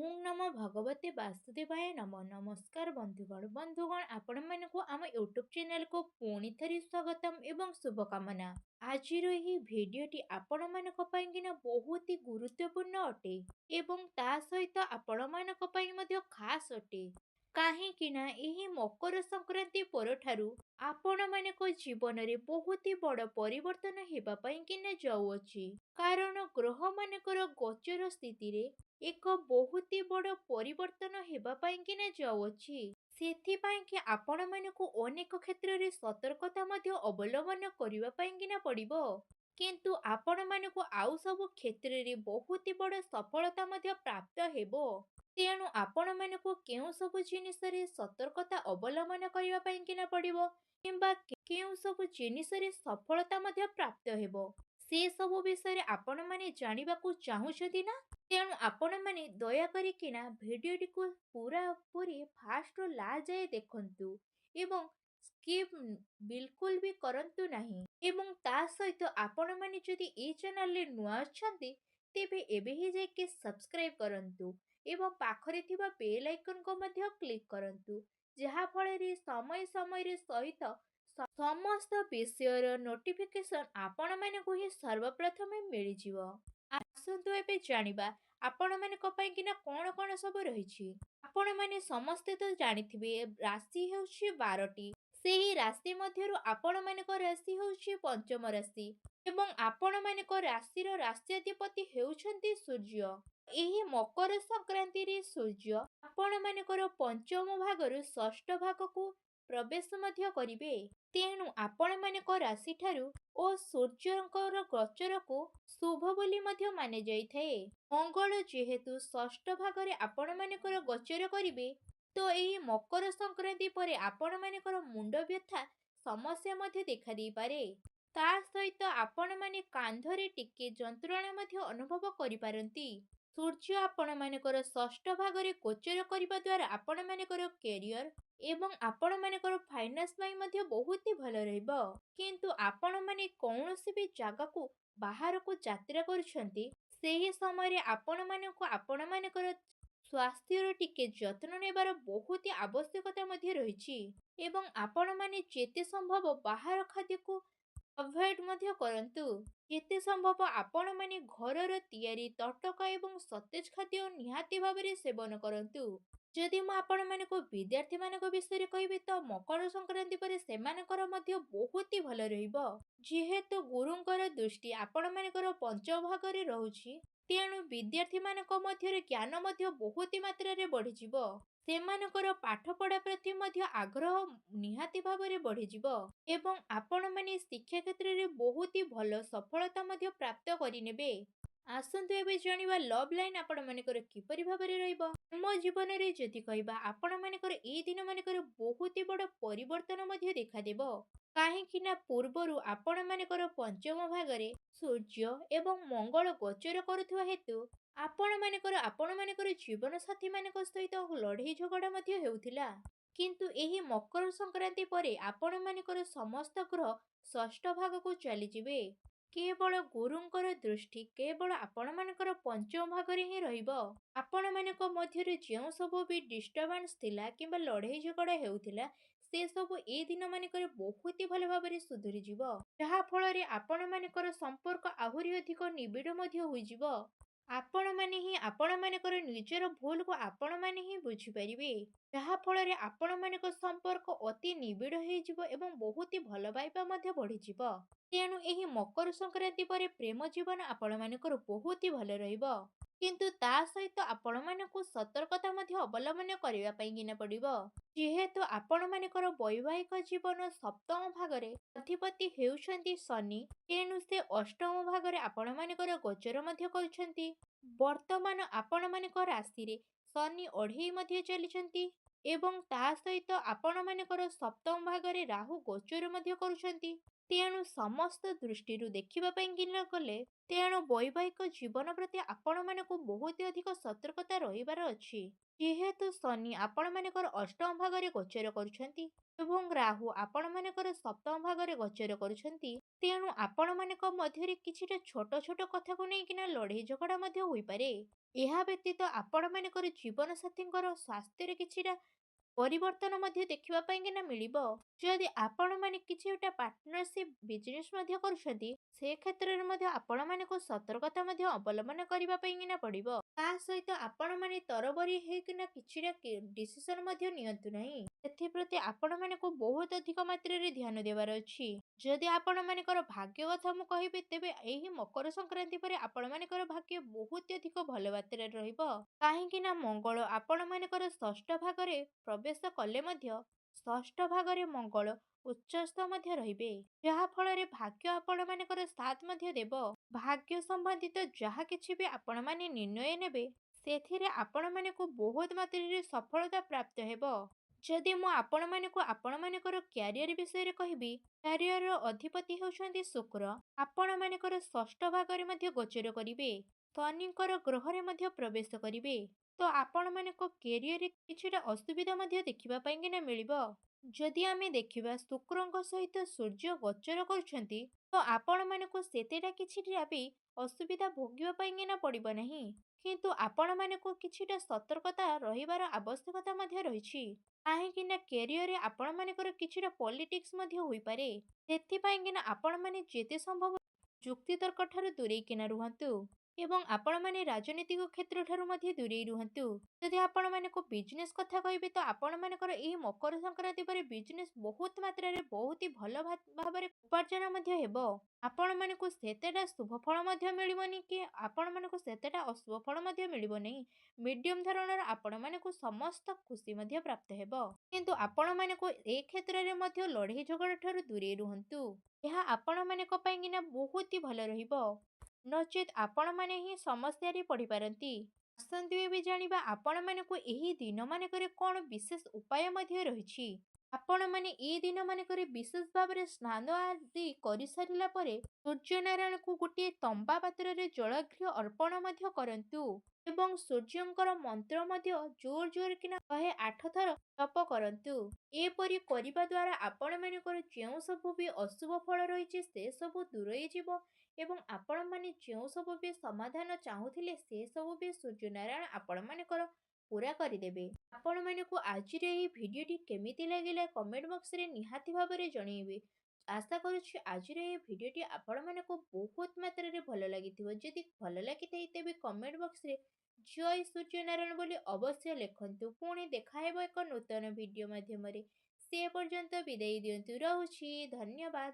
ଓଁ ନମୋ ଭଗବତେ ବାସୁଦେବାୟ ନମଃ। ନମସ୍କାର ବନ୍ଧୁଗଣ ଆପଣମାନଙ୍କୁ ଆମ ୟୁଟ୍ୟୁବ ଚ୍ୟାନେଲକୁ ପୁଣି ଥରେ ସ୍ୱାଗତମ ଏବଂ ଶୁଭକାମନା। ଆଜିର ଏହି ଭିଡିଓଟି ଆପଣମାନଙ୍କ ପାଇଁକିନା ବହୁତ ହି ଗୁରୁତ୍ୱପୂର୍ଣ୍ଣ ଅଟେ ଏବଂ ତା ସହିତ ଆପଣମାନଙ୍କ ପାଇଁ ମଧ୍ୟ ଖାସ୍ ଅଟେ। କାହିଁକି ନା ଏହି ମକର ସଂକ୍ରାନ୍ତି ପରଠାରୁ ଆପଣମାନଙ୍କ ଜୀବନରେ ବହୁତ ହି ବଡ଼ ପରିବର୍ତ୍ତନ ହେବା ପାଇଁକିନା ଯାଉଅଛି। କାରଣ ଗ୍ରହମାନଙ୍କର ଗୋଚର ସ୍ଥିତିରେ ଏକ ବହୁତ ବଡ଼ ପରିବର୍ତ୍ତନ ହେବା ପାଇଁକିନା ଯାଉଅଛି। ସେଥିପାଇଁ କି ଆପଣମାନଙ୍କୁ ଅନେକ କ୍ଷେତ୍ରରେ ସତର୍କତା ମଧ୍ୟ ଅବଲମ୍ବନ କରିବା ପାଇଁକିନା ପଡ଼ିବ। କିନ୍ତୁ ଆପଣମାନଙ୍କୁ ଆଉ ସବୁ କ୍ଷେତ୍ରରେ ବହୁତ ବଡ଼ ସଫଳତା ମଧ୍ୟ ପ୍ରାପ୍ତ ହେବ। ତେଣୁ ଆପଣମାନଙ୍କୁ କେଉଁ ସବୁ ଜିନିଷରେ ସତର୍କତା ଅବଲମ୍ବନ କରିବା ପାଇଁକିନା ପଡ଼ିବ କିମ୍ବା କେଉଁ ସବୁ ଜିନିଷରେ ସଫଳତା ମଧ୍ୟ ପ୍ରାପ୍ତ ହେବ, ସେ ସବୁ ବିଷୟରେ ଆପଣମାନେ ଜାଣିବାକୁ ଚାହୁଁଛନ୍ତି ନା? ତେଣୁ ଆପଣମାନେ ଦୟାକରିକିନା ଭିଡିଓଟିକୁ ପୁରାପୁରି ଫାଷ୍ଟରୁ ଲାଷ୍ଟ ଯାଏ ଦେଖନ୍ତୁ ଏବଂ ସ୍କିପ୍ ବିଲକୁଲ ବି କରନ୍ତୁ ନାହିଁ। ଏବଂ ତା ସହିତ ଆପଣମାନେ ଯଦି ଏହି ଚ୍ୟାନେଲରେ ନୂଆ ଅଛନ୍ତି ତେବେ ଏବେ ହିଁ ଯାଇକି ସବସ୍କ୍ରାଇବ କରନ୍ତୁ ଏବଂ ପାଖରେ ଥିବା ବେଲ୍ ଆଇକନକୁ ମଧ୍ୟ କ୍ଲିକ୍ କରନ୍ତୁ, ଯାହା ଫଳରେ ସମୟ ସମୟରେ ସହିତ ସମସ୍ତ ବିଷୟର ନୋଟିଫିକେସନ ଆପଣମାନଙ୍କୁ ହିଁ ସର୍ବପ୍ରଥମେ ମିଳିଯିବ। ଆସନ୍ତୁ ଏବେ ଜାଣିବା ଆପଣମାନଙ୍କ ପାଇଁକିନା କଣ କଣ ସବୁ ରହିଛି। ଆପଣମାନେ ସମସ୍ତେ ତ ଜାଣିଥିବେ ରାଶି ହେଉଛି 12ଟି। ସେହି ରାଶି ମଧ୍ୟରୁ ଆପଣମାନଙ୍କ ରାଶି ହେଉଛି ପଞ୍ଚମ ରାଶି ଏବଂ ଆପଣମାନଙ୍କ ରାଶିର ରାଶ୍ୟାଧିପତି ହେଉଛନ୍ତି ସୂର୍ଯ୍ୟ। ଏହି ମକର ସଂକ୍ରାନ୍ତିରେ ସୂର୍ଯ୍ୟ ଆପଣମାନଙ୍କର ପଞ୍ଚମ ଭାଗରୁ ଷଷ୍ଠ ଭାଗକୁ ପ୍ରବେଶ ମଧ୍ୟ କରିବେ। ତେଣୁ ଆପଣମାନଙ୍କ ରାଶିଠାରୁ ଓ ସୂର୍ଯ୍ୟଙ୍କର ଗୋଚରକୁ ଶୁଭ ବୋଲି ମଧ୍ୟ ମାନାଯାଇଥାଏ। ମଙ୍ଗଳ ଯେହେତୁ ଷଷ୍ଠ ଭାଗରେ ଆପଣମାନଙ୍କର ଗୋଚର କରିବେ, ତ ଏହି ମକର ସଂକ୍ରାନ୍ତି ପରେ ଆପଣମାନଙ୍କର ମୁଣ୍ଡ ବ୍ୟଥା ସମସ୍ୟା ମଧ୍ୟ ଦେଖାଦେଇପାରେ। ତା ସହିତ ଆପଣମାନେ କାନ୍ଧରେ ଟିକେ ଯନ୍ତ୍ରଣା ମଧ୍ୟ ଅନୁଭବ କରିପାରନ୍ତି। ସୂର୍ଯ୍ୟ ଆପଣମାନଙ୍କର ଷଷ୍ଠ ଭାଗରେ ଗୋଚର କରିବା ଦ୍ୱାରା ଆପଣମାନଙ୍କର କ୍ୟାରିୟର ଏବଂ ଆପଣମାନଙ୍କର ଫାଇନାନ୍ସ ପାଇଁ ମଧ୍ୟ ବହୁତ ଭଲ ରହିବ। କିନ୍ତୁ ଆପଣମାନେ କୌଣସି ବି ଜାଗାକୁ ବାହାରକୁ ଯାତ୍ରା କରୁଛନ୍ତି, ସେହି ସମୟରେ ଆପଣମାନଙ୍କୁ ଆପଣମାନଙ୍କର ସ୍ୱାସ୍ଥ୍ୟର ଟିକେ ଯତ୍ନ ନେବାର ବହୁତ ଆବଶ୍ୟକତା ମଧ୍ୟ ରହିଛି ଏବଂ ଆପଣମାନେ ଯେତେ ସମ୍ଭବ ବାହାର ଖାଦ୍ୟକୁ ଆଭଏଡ୍ ମଧ୍ୟ କରନ୍ତୁ। ଯେତେ ସମ୍ଭବ ଆପଣମାନେ ଘରର ତିଆରି ତଟକା ଏବଂ ସତେଜ ଖାଦ୍ୟ ନିହାତି ଭାବରେ ସେବନ କରନ୍ତୁ। ଯଦି ମୁଁ ଆପଣମାନଙ୍କୁ ବିଦ୍ୟାର୍ଥୀମାନଙ୍କ ବିଷୟରେ କହିବି ତ ମକର ସଂକ୍ରାନ୍ତି ପରେ ସେମାନଙ୍କର ମଧ୍ୟ ବହୁତ ଭଲ ରହିବ। ଯେହେତୁ ଗୁରୁଙ୍କର ଦୃଷ୍ଟି ଆପଣମାନଙ୍କର ପଞ୍ଚମ ଭାଗରେ ରହୁଛି, ତେଣୁ ବିଦ୍ୟାର୍ଥୀମାନଙ୍କ ମଧ୍ୟରେ ଜ୍ଞାନ ମଧ୍ୟ ବହୁତ ମାତ୍ରାରେ ବଢ଼ିଯିବ। ସେମାନଙ୍କର ପାଠପଢ଼ା ପ୍ରତି ମଧ୍ୟ ଆଗ୍ରହ ନିହାତି ଭାବରେ ବଢ଼ିଯିବ ଏବଂ ଆପଣମାନେ ଶିକ୍ଷା କ୍ଷେତ୍ରରେ ବହୁତ ଭଲ ସଫଳତା ମଧ୍ୟ ପ୍ରାପ୍ତ କରିନେବେ। ଆସନ୍ତୁ ଏବେ ଜାଣିବା ଲଭ୍ ଲାଇନ୍ ଆପଣମାନଙ୍କର କିପରି ଭାବରେ ରହିବ। ପ୍ରେମ ଜୀବନରେ ଯଦି କହିବା ଆପଣମାନଙ୍କର ଏହି ଦିନମାନଙ୍କର ବହୁତ ବଡ଼ ପରିବର୍ତ୍ତନ ମଧ୍ୟ ଦେଖାଦେବ। କାହିଁକି ନା ପୂର୍ବରୁ ଆପଣମାନଙ୍କର ପଞ୍ଚମ ଭାଗରେ ସୂର୍ଯ୍ୟ ଏବଂ ମଙ୍ଗଳ ଗୋଚର କରୁଥିବା ହେତୁ ଆପଣମାନଙ୍କର ଜୀବନସାଥୀମାନଙ୍କ ସହିତ ଲଢ଼େଇ ଝଗଡ଼ା ମଧ୍ୟ ହେଉଥିଲା। କିନ୍ତୁ ଏହି ମକର ସଂକ୍ରାନ୍ତି ପରେ ଆପଣମାନଙ୍କର ସମସ୍ତ ଗ୍ରହ ଷଷ୍ଠ ଭାଗକୁ ଚାଲିଯିବେ। କେବଳ ଗୁରୁଙ୍କର ଦୃଷ୍ଟି କେବଳ ଆପଣମାନଙ୍କର ପଞ୍ଚମ ଭାଗରେ ହିଁ ରହିବ। ଆପଣମାନଙ୍କ ମଧ୍ୟରେ ଯେଉଁ ସବୁ ବି ଡିଷ୍ଟର୍ବାନ୍ସ ଥିଲା କିମ୍ବା ଲଢ଼େଇ ଝଗଡ଼ା ହେଉଥିଲା, ସେ ସବୁ ଏ ଦିନମାନଙ୍କରେ ବହୁତ ଭଲ ଭାବରେ ସୁଧୁରିଯିବ, ଯାହା ଫଳରେ ଆପଣମାନଙ୍କର ସମ୍ପର୍କ ଆହୁରି ଅଧିକ ନିବିଡ଼ ମଧ୍ୟ ହୋଇଯିବ। ଆପଣମାନେ ହିଁ ଆପଣମାନଙ୍କର ନିଜର ଭୁଲକୁ ଆପଣମାନେ ହିଁ ବୁଝିପାରିବେ, ଯାହା ଫଳରେ ଆପଣମାନଙ୍କ ସମ୍ପର୍କ ଅତି ନିବିଡ଼ ହୋଇଯିବ ଏବଂ ବହୁତ ଭଲ ପାଇବା ମଧ୍ୟ ବଢ଼ିଯିବ। ତେଣୁ ଏହି ମକର ସଂକ୍ରାନ୍ତି ପରେ ପ୍ରେମ ଜୀବନ ଆପଣମାନଙ୍କର ବହୁତ ଭଲ ରହିବ। କିନ୍ତୁ ତା ସହିତ ଆପଣମାନଙ୍କୁ ସତର୍କତା ମଧ୍ୟ ଅବଲମ୍ବନ କରିବା ପାଇଁକିନା ପଡ଼ିବ। ଯେହେତୁ ଆପଣମାନଙ୍କର ବୈବାହିକ ଜୀବନ ସପ୍ତମ ଭାଗରେ ଅଧିପତି ହେଉଛନ୍ତି ଶନି, ତେଣୁ ସେ ଅଷ୍ଟମ ଭାଗରେ ଆପଣମାନଙ୍କର ଗୋଚର ମଧ୍ୟ କରୁଛନ୍ତି। ବର୍ତ୍ତମାନ ଆପଣମାନଙ୍କ ରାଶିରେ ଶନି ଅଢ଼େଇ ମଧ୍ୟ ଚାଲିଛନ୍ତି ଏବଂ ତା ସହିତ ଆପଣମାନଙ୍କର ସପ୍ତମ ଭାଗରେ ରାହୁ ଗୋଚର ମଧ୍ୟ କରୁଛନ୍ତି। ତେଣୁ ସମସ୍ତ ଦୃଷ୍ଟିରୁ ଦେଖିବା ପାଇଁକିନା ଗଲେ ତେଣୁ ବୈବାହିକ ଜୀବନ ପ୍ରତି ଆପଣମାନଙ୍କୁ ବହୁତ ଅଧିକ ସତର୍କତା ରହିବାର ଅଛି। ଯେହେତୁ ଶନି ଆପଣମାନଙ୍କର ଅଷ୍ଟମ ଭାଗରେ ଗୋଚର କରୁଛନ୍ତି ଏବଂ ରାହୁ ଆପଣମାନଙ୍କର ସପ୍ତମ ଭାଗରେ ଗୋଚର କରୁଛନ୍ତି, ତେଣୁ ଆପଣମାନଙ୍କ ମଧ୍ୟରେ କିଛିଟା ଛୋଟ ଛୋଟ କଥାକୁ ନେଇକିନା ଲଢ଼େଇ ଝଗଡ଼ା ମଧ୍ୟ ହୋଇପାରେ। ଏହା ବ୍ୟତୀତ ଆପଣମାନଙ୍କର ଜୀବନସାଥୀଙ୍କର ସ୍ୱାସ୍ଥ୍ୟରେ କିଛିଟା ପରିବର୍ତ୍ତନ ମଧ୍ୟ ଦେଖିବା ପାଇଁକିନା ମିଳିବ। ଯଦି ଆପଣମାନେ କିଛି ଗୋଟେ ପାର୍ଟନରସିପ୍ ବିଜନେସ୍ ମଧ୍ୟ କରୁଛନ୍ତି, ସେ କ୍ଷେତ୍ରରେ ମଧ୍ୟ ଆପଣମାନଙ୍କୁ ସତର୍କତା ମଧ୍ୟ ଅବଲମ୍ବନ କରିବା ପାଇଁକିନା ପଡ଼ିବ। ତା ସହିତ ଆପଣମାନେ ତରବରି ହେଇକିନା କିଛିଟା ଡିସିସନ୍ ମଧ୍ୟ ନିଅନ୍ତୁ ନାହିଁ। ସେଥିପ୍ରତି ଆପଣମାନଙ୍କୁ ବହୁତ ଅଧିକ ମାତ୍ରାରେ ଧ୍ୟାନ ଦେବାର ଅଛି। ଯଦି ଆପଣମାନଙ୍କର ଭାଗ୍ୟ କଥା ମୁଁ କହିବି, ତେବେ ଏହି ମକର ସଂକ୍ରାନ୍ତି ପରେ ଆପଣମାନଙ୍କର ଭାଗ୍ୟ ବହୁତ ଅଧିକ ଭଲ ମାତ୍ରାରେ ରହିବ। କାହିଁକି ନା ମଙ୍ଗଳ ଆପଣମାନଙ୍କର ଷଷ୍ଠ ଭାଗରେ ପ୍ରବେଶ କଲେ ମଧ୍ୟ ଷଷ୍ଠ ଭାଗରେ ମଙ୍ଗଳ ଉଚ୍ଚସ୍ଥ ମଧ୍ୟ ରହିବେ, ଯାହା ଫଳରେ ଭାଗ୍ୟ ଆପଣମାନଙ୍କର ସାଥ ମଧ୍ୟ ଦେବ। ଭାଗ୍ୟ ସମ୍ବନ୍ଧିତ ଯାହା କିଛି ବି ଆପଣମାନେ ନିର୍ଣ୍ଣୟ ନେବେ, ସେଥିରେ ଆପଣମାନଙ୍କୁ ବହୁତ ମାତ୍ରାରେ ସଫଳତା ପ୍ରାପ୍ତ ହେବ। ଯଦି ମୁଁ ଆପଣମାନଙ୍କୁ ଆପଣମାନଙ୍କର କ୍ୟାରିୟର ବିଷୟରେ କହିବି, କ୍ୟାରିୟରର ଅଧିପତି ହେଉଛନ୍ତି ଶୁକ୍ର। ଆପଣମାନଙ୍କର ଷଷ୍ଠ ଭାଗରେ ମଧ୍ୟ ଗୋଚର କରିବେ, ଶନିଙ୍କର ଗ୍ରହରେ ମଧ୍ୟ ପ୍ରବେଶ କରିବେ। ତ ଆପଣମାନଙ୍କ କ୍ୟାରିୟରରେ କିଛିଟା ଅସୁବିଧା ମଧ୍ୟ ଦେଖିବା ପାଇଁକିନା ମିଳିବ। ଯଦି ଆମେ ଦେଖିବା ଶୁକ୍ରଙ୍କ ସହିତ ସୂର୍ଯ୍ୟ ଗୋଚର କରୁଛନ୍ତି, ତ ଆପଣମାନଙ୍କୁ ସେତେଟା କିଛିଟା ବି ଅସୁବିଧା ଭୋଗିବା ପାଇଁକିନା ପଡ଼ିବ ନାହିଁ। କିନ୍ତୁ ଆପଣମାନଙ୍କୁ କିଛିଟା ସତର୍କତା ରହିବାର ଆବଶ୍ୟକତା ମଧ୍ୟ ରହିଛି। କାହିଁକି ନା କ୍ୟାରିୟରରେ ଆପଣମାନଙ୍କର କିଛିଟା ପଲିଟିକ୍ସ ମଧ୍ୟ ହୋଇପାରେ। ସେଥିପାଇଁକିନା ଆପଣମାନେ ଯେତେ ସମ୍ଭବ ଯୁକ୍ତିତର୍କ ଠାରୁ ଦୂରେଇକିନା ରୁହନ୍ତୁ ଏବଂ ଆପଣମାନେ ରାଜନୈତିକ କ୍ଷେତ୍ର ଠାରୁ ମଧ୍ୟ ଦୂରେଇ ରୁହନ୍ତୁ। ଯଦି ଆପଣମାନଙ୍କୁ ବିଜନେସ୍ କଥା କହିବେ, ତ ଆପଣମାନଙ୍କର ଏହି ମକର ସଂକ୍ରାନ୍ତି ପରେ ବିଜନେସ୍ ବହୁତ ମାତ୍ରାରେ ବହୁତ ହି ଭଲ ଭାବରେ ଉପାର୍ଜନ ମଧ୍ୟ ହେବ। ଆପଣମାନଙ୍କୁ ସେତେଟା ଶୁଭ ଫଳ ମଧ୍ୟ ମିଳିବନି କି ଆପଣମାନଙ୍କୁ ସେତେଟା ଅଶୁଭ ଫଳ ମଧ୍ୟ ମିଳିବ ନାହିଁ। ମିଡିୟମ ଧରଣର ଆପଣମାନଙ୍କୁ ସମସ୍ତ ଖୁସି ମଧ୍ୟ ପ୍ରାପ୍ତ ହେବ। କିନ୍ତୁ ଆପଣମାନଙ୍କୁ ଏ କ୍ଷେତ୍ରରେ ମଧ୍ୟ ଲଢ଼େଇ ଝଗଡ଼ା ଠାରୁ ଦୂରେଇ ରୁହନ୍ତୁ। ଏହା ଆପଣମାନଙ୍କ ପାଇଁକିନା ବହୁତ ହି ଭଲ ରହିବ। ନଚେତ୍ ଆପଣମାନେ ହିଁ ସମସ୍ୟାରେ ପଡ଼ିପାରନ୍ତି। ଆସନ୍ତୁ ଏବେ ଜାଣିବା ଆପଣମାନଙ୍କୁ ଏହି ଦିନମାନଙ୍କରେ କ'ଣ ବିଶେଷ ଉପାୟ ମଧ୍ୟ ରହିଛି। ଆପଣମାନେ ଏ ଦିନମାନଙ୍କରେ ବିଶେଷ ଭାବରେ ସ୍ନାନ ଆଦି କରିସାରିଲା ପରେ ସୂର୍ଯ୍ୟନାରାୟଣଙ୍କୁ ଗୋଟିଏ ତମ୍ବା ପାତ୍ରରେ ଜଳାର୍ଘ୍ୟ ଅର୍ପଣ ମଧ୍ୟ କରନ୍ତୁ ଏବଂ ସୂର୍ଯ୍ୟଙ୍କର ମନ୍ତ୍ର ମଧ୍ୟ ଜୋର ଜୋର କିନା 108 ଥର ଜପ କରନ୍ତୁ। ଏପରି କରିବା ଦ୍ୱାରା ଆପଣମାନଙ୍କର ଯେଉଁ ସବୁ ବି ଅଶୁଭ ଫଳ ରହିଛି, ସେ ସବୁ ଦୂରେଇ ଯିବ ଏବଂ ଆପଣମାନେ ଯେଉଁ ସବୁ ବି ସମାଧାନ ଚାହୁଁଥିଲେ, ସେ ସବୁ ବି ସୂର୍ଯ୍ୟନାରାୟଣ ଆପଣମାନଙ୍କର ପୁରା କରିଦେବେ। ଆପଣମାନଙ୍କୁ ଆଜିର ଏହି ଭିଡ଼ିଓଟି କେମିତି ଲାଗିଲା କମେଣ୍ଟ ବକ୍ସରେ ନିହାତି ଭାବରେ ଜଣେଇବେ। ଆଶା କରୁଛି ଆଜିର ଏହି ଭିଡ଼ିଓଟି ଆପଣମାନଙ୍କୁ ବହୁତ ମାତ୍ରାରେ ଭଲ ଲାଗିଥିବ। ଯଦି ଭଲ ଲାଗିଥାଏ, ତେବେ କମେଣ୍ଟ ବକ୍ସରେ ଜୟ ସୂର୍ଯ୍ୟନାରାୟଣ ବୋଲି ଅବଶ୍ୟ ଲେଖନ୍ତୁ। ପୁଣି ଦେଖା ହେବ ଏକ ନୂତନ ଭିଡ଼ିଓ ମାଧ୍ୟମରେ। ସେ ପର୍ଯ୍ୟନ୍ତ ବିଦାୟ ଦିଅନ୍ତୁ। ରହୁଛି। ଧନ୍ୟବାଦ।